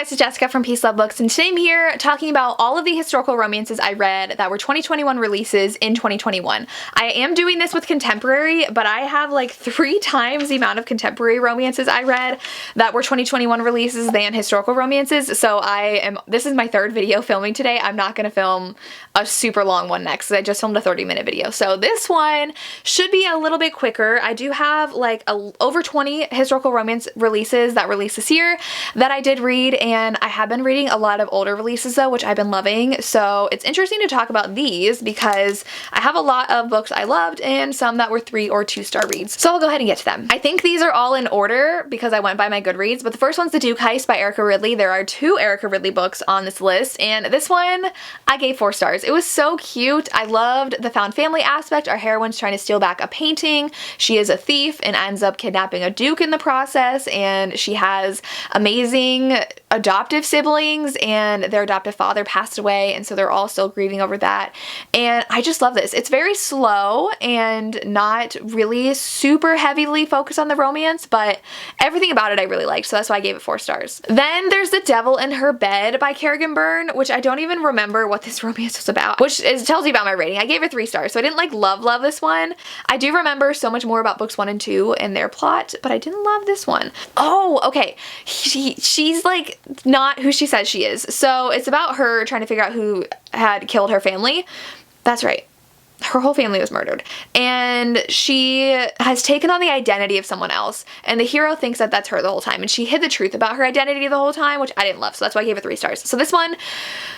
guys, it's Jessica from Peace Love Books, and today I'm here talking about all of the historical romances I read that were 2021 releases in 2021. I am doing this with contemporary, but I have like 3 times the amount of contemporary romances I read that were 2021 releases than historical romances, so this is my 3rd video filming today. I'm not going to film a super long one next, because I just filmed a 30-minute video. So this one should be a little bit quicker. I do have like over 20 historical romance releases that released this year that I did read, and I have been reading a lot of older releases though, which I've been loving. So it's interesting to talk about these because I have a lot of books I loved and some that were 3 or 2-star reads. So I'll go ahead and get to them. I think these are all in order because I went by my Goodreads, but the first one's The Duchess by Erica Ridley. There are 2 Erica Ridley books on this list, and this one I gave 4 stars. It was so cute. I loved the found family aspect. Our heroine's trying to steal back a painting. She is a thief and ends up kidnapping a duke in the process, and she has amazing adoptive siblings, and their adoptive father passed away, and so they're all still grieving over that. And I just love this. It's very slow and not really super heavily focused on the romance, but everything about it I really liked, so that's why I gave it 4 stars. Then there's The Devil in Her Bed by Kerrigan Byrne, which I don't even remember what this romance was about, which tells you about my rating. I gave it 3 stars, so I didn't like love this one. I do remember so much more about books 1 and 2 and their plot, but I didn't love this one. Oh, okay. She's like not who she says she is. So it's about her trying to figure out who had killed her family. That's right. Her whole family was murdered, and she has taken on the identity of someone else, and the hero thinks that that's her the whole time, and she hid the truth about her identity the whole time, which I didn't love, so that's why I gave it 3 stars. So this one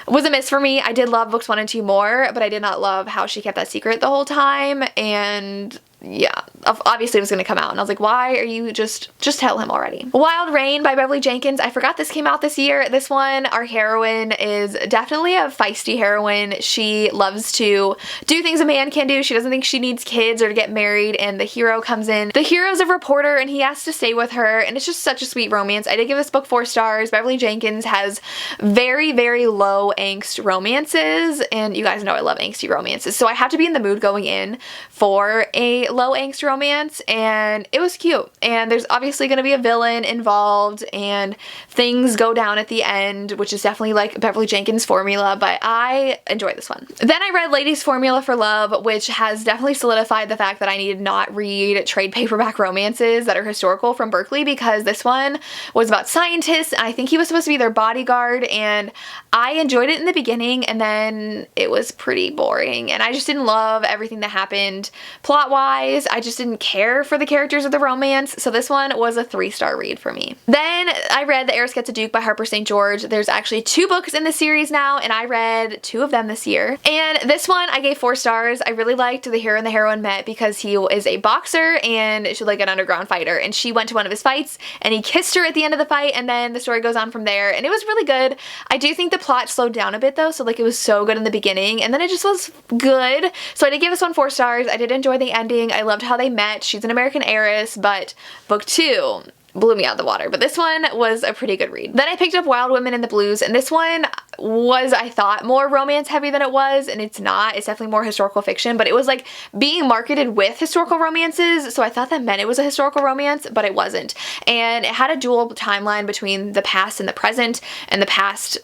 was a miss for me. I did love books 1 and 2 more, but I did not love how she kept that secret the whole time, and yeah, obviously it was going to come out, and I was like, why are you just tell him already. Wild Rain by Beverly Jenkins. I forgot this came out this year. This one, our heroine is definitely a feisty heroine. She loves to do things a man can do. She doesn't think she needs kids or to get married, and the hero comes in. The hero's a reporter, and he has to stay with her, and it's just such a sweet romance. I did give this book 4 stars. Beverly Jenkins has very, very low angst romances, and you guys know I love angsty romances, so I have to be in the mood going in for a low angst romance, and it was cute. And there's obviously going to be a villain involved, and things go down at the end, which is definitely like Beverly Jenkins' formula, but I enjoyed this one. Then I read Ladies' Formula for Love, which has definitely solidified the fact that I need to not read trade paperback romances that are historical from Berkeley, because this one was about scientists, and I think he was supposed to be their bodyguard, and I enjoyed it in the beginning, and then it was pretty boring, and I just didn't love everything that happened plot-wise. I just didn't care for the characters of the romance, so this one was a 3-star read for me. Then I read The Heiress Gets a Duke by Harper St. George. There's actually 2 books in the series now, and I read 2 of them this year. And this one I gave 4 stars. I really liked the hero and the heroine met because he is a boxer and she's like an underground fighter, and she went to one of his fights and he kissed her at the end of the fight, and then the story goes on from there, and it was really good. I do think the plot slowed down a bit though, so like it was so good in the beginning, and then it just was good. So I did give this one 4 stars. I did enjoy the ending. I loved how they met. She's an American heiress, but book 2 blew me out of the water, but this one was a pretty good read. Then I picked up Wild Women in the Blues, and this one was, I thought, more romance heavy than it was, and it's not. It's definitely more historical fiction, but it was like being marketed with historical romances, so I thought that meant it was a historical romance, but it wasn't. And it had a dual timeline between the past and the present, and the past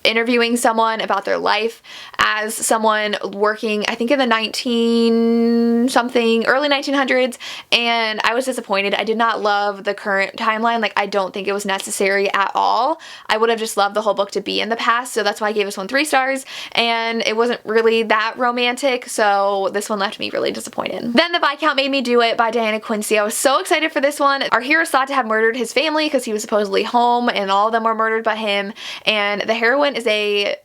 interviewing someone about their life as someone working, I think in the early 1900s, and I was disappointed. I did not love the current timeline. Like, I don't think it was necessary at all. I would have just loved the whole book to be in the past, so that's why I gave this one 3 stars, and it wasn't really that romantic, so this one left me really disappointed. Then The Viscount Made Me Do It by Diana Quincy. I was so excited for this one. Our hero is thought to have murdered his family because he was supposedly home, and all of them were murdered by him, and the heroine is a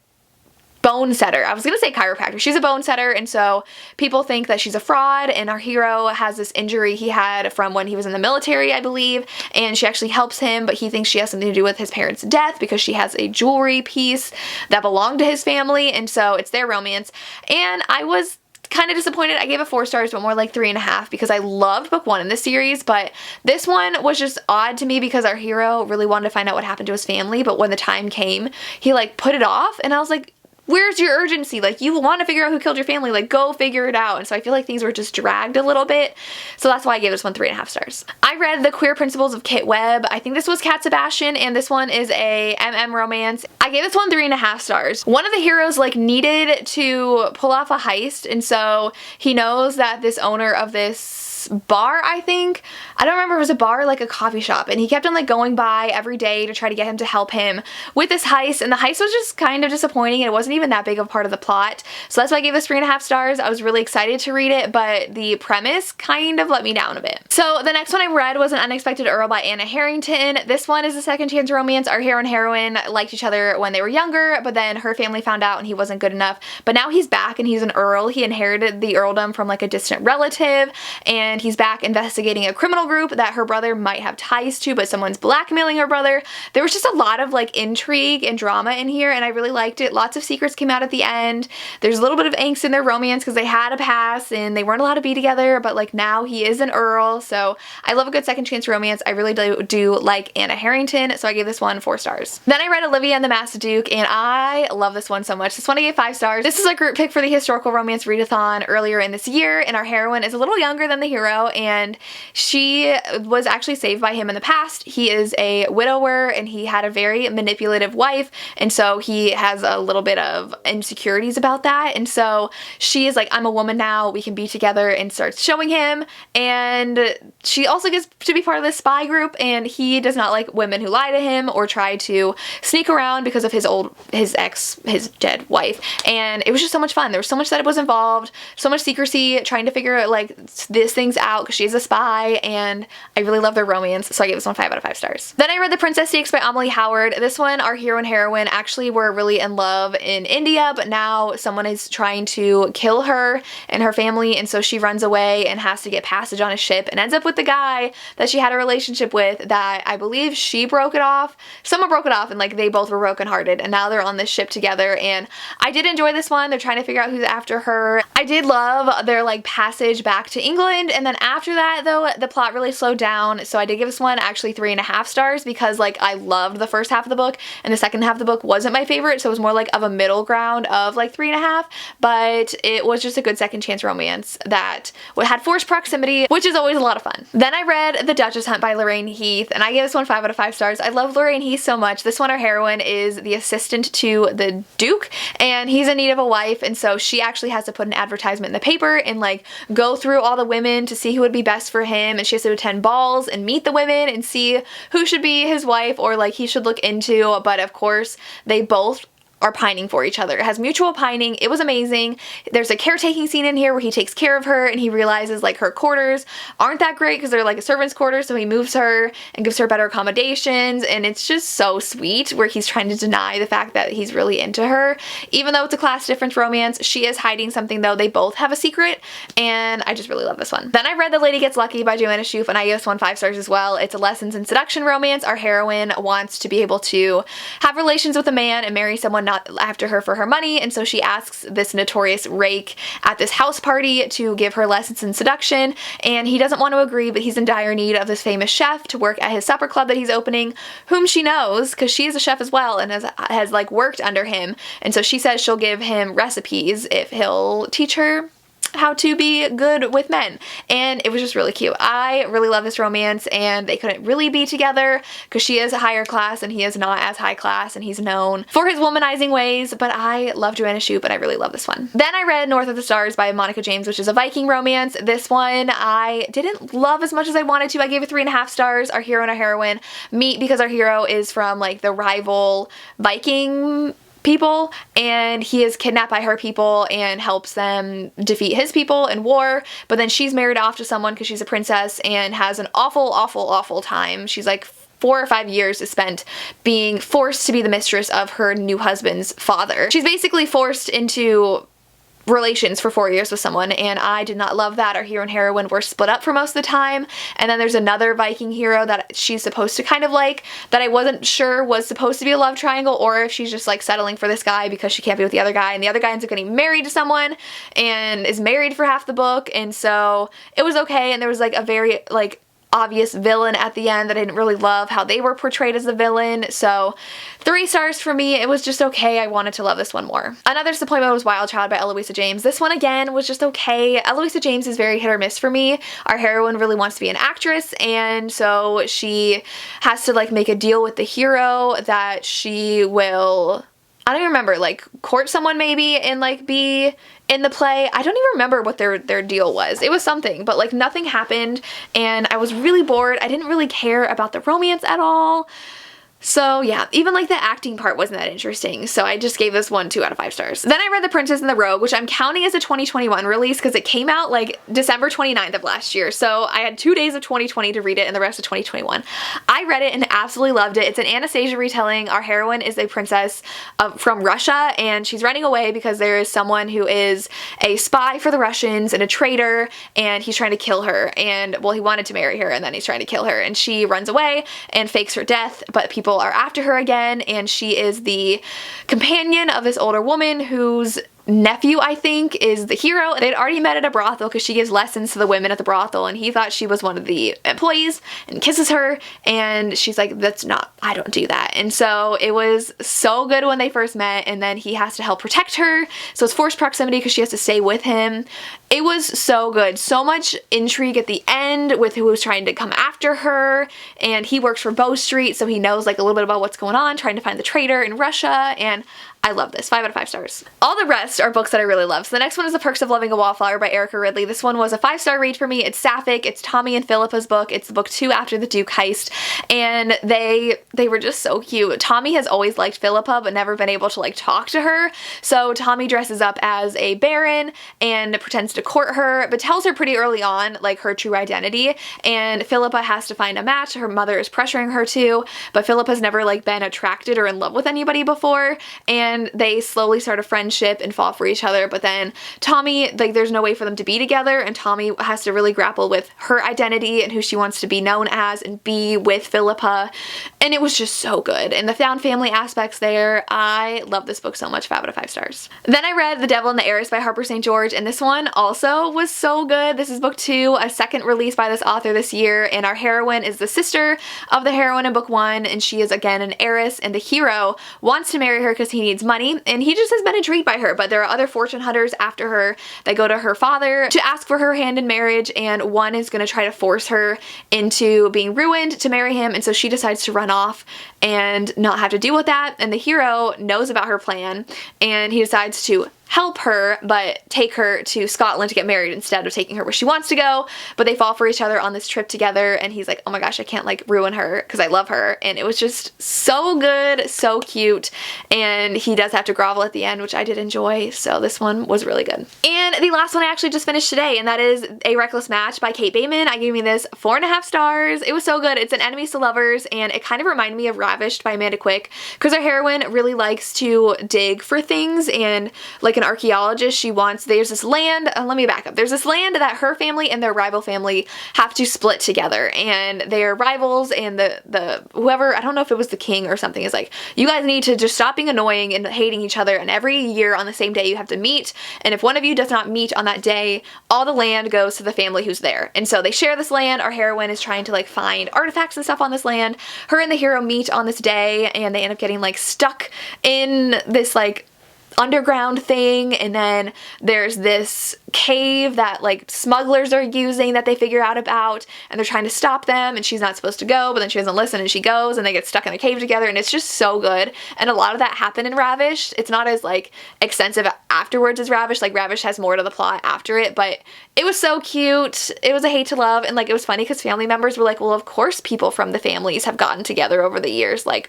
bone setter. I was gonna say chiropractor. She's a bone setter, and so people think that she's a fraud, and our hero has this injury he had from when he was in the military, I believe, and she actually helps him, but he thinks she has something to do with his parents' death because she has a jewelry piece that belonged to his family, and so it's their romance. And I was kind of disappointed. I gave it 4 stars, but more like 3.5, because I loved book 1 in this series, but this one was just odd to me because our hero really wanted to find out what happened to his family, but when the time came, he like put it off, and I was like, where's your urgency? Like, you want to figure out who killed your family, like go figure it out. And so I feel like things were just dragged a little bit. So that's why I gave this one 3.5 stars. I read The Queer Principles of Kit Webb. I think this was Cat Sebastian, and this one is a MM romance. I gave this one 3.5 stars. One of the heroes like needed to pull off a heist, and so he knows that this owner of this bar, I think, I don't remember if it was a bar or like a coffee shop, and he kept on like going by every day to try to get him to help him with this heist, and the heist was just kind of disappointing and it wasn't even that big of a part of the plot. So that's why I gave this 3.5 stars. I was really excited to read it, but the premise kind of let me down a bit. So the next one I read was An Unexpected Earl by Anna Harrington. This one is a second chance romance. Our hero and heroine liked each other when they were younger, but then her family found out and he wasn't good enough, but now he's back and he's an earl. He inherited the earldom from like a distant relative, and he's back investigating a criminal group that her brother might have ties to, but someone's blackmailing her brother. There was just a lot of like intrigue and drama in here, and I really liked it. Lots of secrets came out at the end. There's a little bit of angst in their romance because they had a past and they weren't allowed to be together, but like now he is an earl. So I love a good second chance romance. I really do like Anna Harrington, so I gave this one 4 stars. Then I read Olivia and the Masked Duke, and I love this one so much. This one I gave 5 stars. This is a group pick for the historical romance readathon earlier in this year, and our heroine is a little younger than the hero, and she was actually saved by him in the past. He is a widower and he had a very manipulative wife, and so he has a little bit of insecurities about that, and so she is like, I'm a woman now, we can be together, and starts showing him, and she also gets to be part of this spy group, and he does not like women who lie to him or try to sneak around because of his dead wife, and it was just so much fun. There was so much that was involved, so much secrecy, trying to figure like these things out because she's a spy, and I really love their romance, so I gave this one 5 out of 5 stars. Then I read The Princess Stakes by Amalie Howard. This one, our hero and heroine actually were really in love in India, but now someone is trying to kill her and her family, and so she runs away and has to get passage on a ship and ends up with the guy that she had a relationship with that I believe she broke it off. Someone broke it off, and like they both were brokenhearted, and now they're on this ship together, and I did enjoy this one. They're trying to figure out who's after her. I did love their like passage back to England, and then after that though, the plot really slowed down, so I did give this one actually 3.5 stars because like I loved the first half of the book and the second half of the book wasn't my favorite, so it was more like of a middle ground of like 3.5, but it was just a good second chance romance that had forced proximity, which is always a lot of fun. Then I read The Duchess Hunt by Lorraine Heath, and I gave this one 5 out of 5 stars. I love Lorraine Heath so much. This one, our heroine is the assistant to the Duke, and he's in need of a wife, and so she actually has to put an advertisement in the paper and like go through all the women to see who would be best for him, and she has to attend balls and meet the women and see who should be his wife or like he should look into, but of course they both are pining for each other. It has mutual pining. It was amazing. There's a caretaking scene in here where he takes care of her and he realizes like her quarters aren't that great because they're like a servant's quarters, so he moves her and gives her better accommodations, and it's just so sweet where he's trying to deny the fact that he's really into her. Even though it's a class difference romance, she is hiding something though. They both have a secret, and I just really love this one. Then I read The Lady Gets Lucky by Joanna Schuff, and I gave this one 5 stars as well. It's a lessons in seduction romance. Our heroine wants to be able to have relations with a man and marry someone not after her for her money, and so she asks this notorious rake at this house party to give her lessons in seduction, and he doesn't want to agree, but he's in dire need of this famous chef to work at his supper club that he's opening, whom she knows because she is a chef as well and has like worked under him, and so she says she'll give him recipes if he'll teach her how to be good with men, and it was just really cute. I really love this romance, and they couldn't really be together because she is a higher class and he is not as high class, and he's known for his womanizing ways, but I love Joanna Schupp and I really love this one. Then I read North of the Stars by Monica James, which is a Viking romance. This one I didn't love as much as I wanted to. I gave it 3.5 stars. Our hero and our heroine meet because our hero is from like the rival Viking people, and he is kidnapped by her people and helps them defeat his people in war, but then she's married off to someone because she's a princess and has an awful time. She's like 4 or 5 years is spent being forced to be the mistress of her new husband's father. She's basically forced into relations for 4 years with someone, and I did not love that. Our hero and heroine were split up for most of the time, and then there's another Viking hero that she's supposed to kind of like that I wasn't sure was supposed to be a love triangle, or if she's just like settling for this guy because she can't be with the other guy, and the other guy ends up getting married to someone and is married for half the book, and so it was okay, and there was like a very like obvious villain at the end that I didn't really love how they were portrayed as the villain. So 3 stars for me. It was just okay. I wanted to love this one more. Another disappointment was Wild Child by Eloisa James. This one again was just okay. Eloisa James is very hit or miss for me. Our heroine really wants to be an actress, and so she has to like make a deal with the hero that she will, I don't even remember, like court someone maybe and like be in the play. I don't even remember what their deal was. It was something, but like nothing happened and I was really bored. I didn't really care about the romance at all. So yeah, even like the acting part wasn't that interesting. So I just gave this one 2 out of 5 stars. Then I read The Princess and the Rogue, which I'm counting as a 2021 release because it came out like December 29th of last year. So I had 2 days of 2020 to read it and the rest of 2021. I read it and absolutely loved it. It's an Anastasia retelling. Our heroine is a princess from Russia and she's running away because there is someone who is a spy for the Russians and a traitor and he's trying to kill her. And well, he wanted to marry her and then he's trying to kill her and she runs away and fakes her death, but people are after her again, and she is the companion of this older woman whose nephew, I think, is the hero. They'd already met at a brothel because she gives lessons to the women at the brothel and he thought she was one of the employees and kisses her and she's like, that's not, I don't do that. And so it was so good when they first met and then he has to help protect her. So it's forced proximity because she has to stay with him. It was so good. So much intrigue at the end with who was trying to come after her, and he works for Bow Street so he knows like a little bit about what's going on, trying to find the traitor in Russia, and I love this. 5 out of 5 stars. All the rest are books that I really love. So the next one is The Perks of Loving a Wallflower by Erica Ridley. This one was a 5-star read for me. It's sapphic. It's Tommy and Philippa's book. It's book 2 after the Duke heist. And they were just so cute. Tommy has always liked Philippa but never been able to like talk to her. So Tommy dresses up as a baron and pretends to court her, but tells her pretty early on like her true identity. And Philippa has to find a match. Her mother is pressuring her to, but Philippa's never like been attracted or in love with anybody before. And they slowly start a friendship and fall for each other, but then Tommy, like there's no way for them to be together and Tommy has to really grapple with her identity and who she wants to be known as and be with Philippa, and it was just so good. And the found family aspects there, I love this book so much. 5 out of 5 stars. Then I read The Devil and the Heiress by Harper St. George, and this one also was so good. This is book 2, a second release by this author this year, and our heroine is the sister of the heroine in book 1, and she is again an heiress, and the hero wants to marry her because he needs money and he just has been intrigued by her, but there are other fortune hunters after her that go to her father to ask for her hand in marriage, and one is going to try to force her into being ruined to marry him, and so she decides to run off and not have to deal with that, and the hero knows about her plan and he decides to help her but take her to Scotland to get married instead of taking her where she wants to go. But they fall for each other on this trip together and he's like, oh my gosh, I can't like ruin her because I love her. And it was just so good, so cute, and he does have to grovel at the end, which I did enjoy. So this one was really good. And the last one I actually just finished today, and that is A Reckless Match by Kate Bateman. I gave me this 4.5 stars. It was so good. It's an enemies to lovers and it kind of reminded me of Ravished by Amanda Quick because our heroine really likes to dig for things, and like an archaeologist, there's this land, let me back up. There's this land that her family and their rival family have to split together, and they're rivals, and the whoever, I don't know if it was the king or something, is like, you guys need to just stop being annoying and hating each other, and every year on the same day you have to meet, and if one of you does not meet on that day, all the land goes to the family who's there. And so they share this land. Our heroine is trying to like find artifacts and stuff on this land. Her and the hero meet on this day and they end up getting like stuck in this like underground thing, and then there's this cave that like smugglers are using that they figure out about, and they're trying to stop them, and she's not supposed to go, but then she doesn't listen and she goes, and they get stuck in a cave together, and it's just so good. And a lot of that happened in Ravished. It's not as like extensive afterwards as Ravished. Like Ravished has more to the plot after it, but it was so cute. It was a hate to love, and like it was funny because family members were like, well, of course people from the families have gotten together over the years. Like,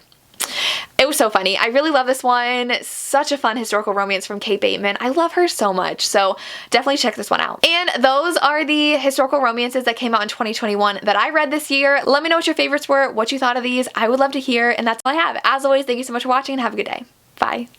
it was so funny. I really love this one. Such a fun historical romance from Kate Bateman. I love her so much, so definitely check this one out. And those are the historical romances that came out in 2021 that I read this year. Let me know what your favorites were, what you thought of these. I would love to hear, and that's all I have. As always, thank you so much for watching and have a good day. Bye.